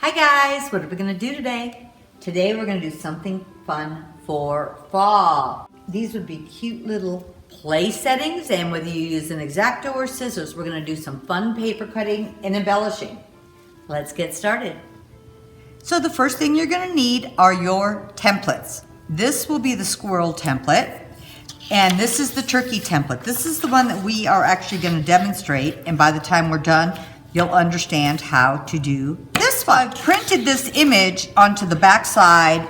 Hi guys, what are we gonna do today? Today we're gonna do something fun for fall. These would be cute little play settings, and whether you use an X-Acto or scissors, we're gonna do some fun paper cutting and embellishing. Let's get started. So the first thing you're gonna need are your templates. This will be the squirrel template, and this is the turkey template. This is the one that we are actually gonna demonstrate, and by the time we're done, you'll understand how to do this one. I've printed this image onto the back side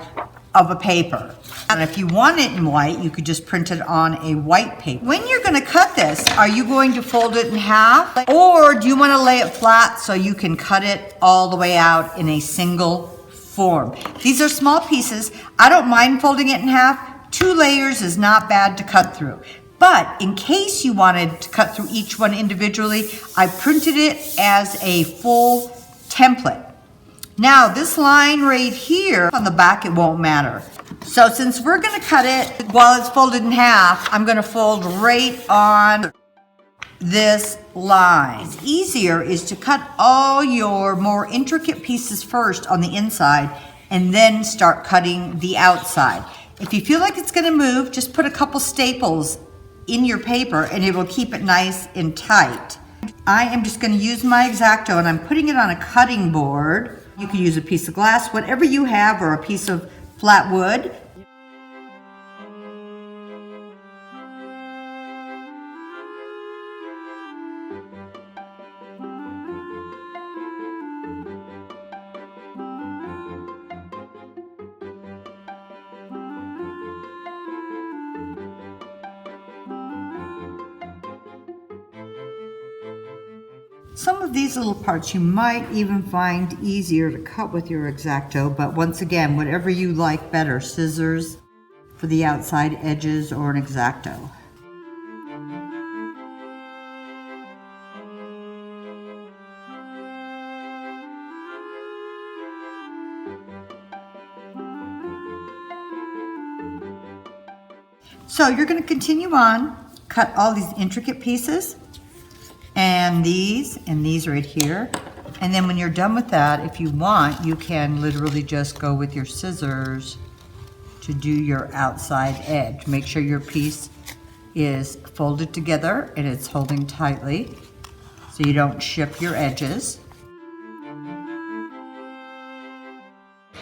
of a paper. And if you want it in white, you could just print it on a white paper. When you're gonna cut this, are you going to fold it in half? Or do you wanna lay it flat so you can cut it all the way out in a single form? These are small pieces. I don't mind folding it in half. 2 layers is not bad to cut through. But in case you wanted to cut through each one individually, I printed it as a full template. Now this line right here on the back, it won't matter. So since we're gonna cut it while it's folded in half, I'm gonna fold right on this line. It's easier is to cut all your more intricate pieces first on the inside and then start cutting the outside. If you feel like it's gonna move, just put a couple staples in your paper and it will keep it nice and tight. I am just going to use my X-Acto and I'm putting it on a cutting board. You can use a piece of glass, whatever you have, or a piece of flat wood. Some of these little parts you might even find easier to cut with your X-Acto, but once again, whatever you like better, scissors for the outside edges or an X-Acto. So you're going to continue on, cut all these intricate pieces. And these right here. And then when you're done with that, if you want, you can literally just go with your scissors to do your outside edge. Make sure your piece is folded together and it's holding tightly so you don't ship your edges.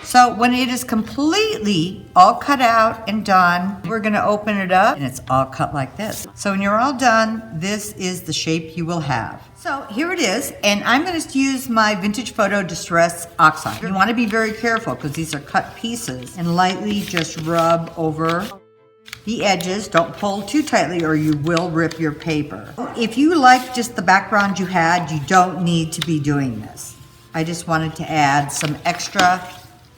So when it is completely all cut out and done, we're gonna open it up and it's all cut like this. So when you're all done, this is the shape you will have. So here it is, and I'm gonna use my Vintage Photo Distress Oxide. You wanna be very careful because these are cut pieces, and lightly just rub over the edges. Don't pull too tightly or you will rip your paper. If you like just the background you had, you don't need to be doing this. I just wanted to add some extra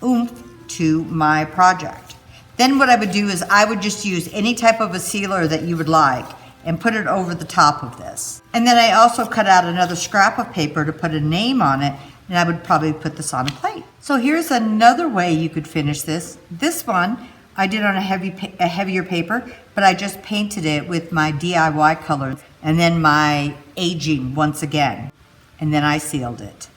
oomph to my project. Then what I would do is I would just use any type of a sealer that you would like and put it over the top of this. And then I also cut out another scrap of paper to put a name on it, and I would probably put this on a plate. So here's another way you could finish this. This one I did on a heavier paper, but I just painted it with my DIY colors and then my aging once again, and then I sealed it.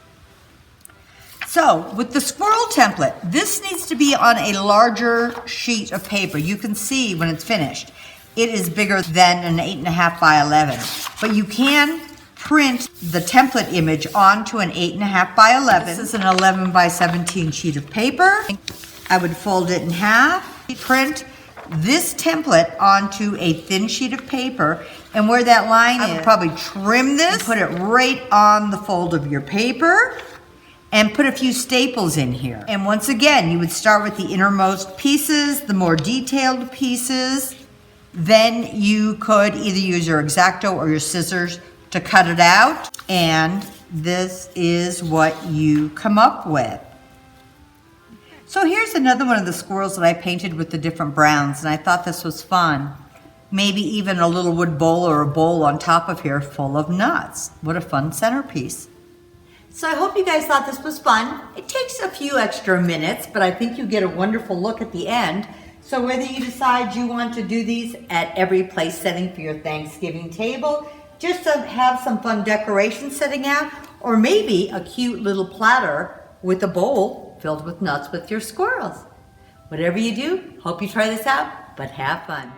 So with the squirrel template, this needs to be on a larger sheet of paper. You can see when it's finished, it is bigger than an 8.5 by 11. But you can print the template image onto an 8.5 by 11. This is an 11 by 17 sheet of paper. I would fold it in half, print this template onto a thin sheet of paper, and where that line is, I would probably trim this, put it right on the fold of your paper, and put a few staples in here. And once again, you would start with the innermost pieces, the more detailed pieces. Then you could either use your X-Acto or your scissors to cut it out. And this is what you come up with. So here's another one of the squirrels that I painted with the different browns, and I thought this was fun. Maybe even a little wood bowl or a bowl on top of here full of nuts. What a fun centerpiece. So I hope you guys thought this was fun. It takes a few extra minutes, but I think you get a wonderful look at the end. So whether you decide you want to do these at every place setting for your Thanksgiving table, just to have some fun decoration setting out, or maybe a cute little platter with a bowl filled with nuts with your squirrels. Whatever you do, hope you try this out, but have fun.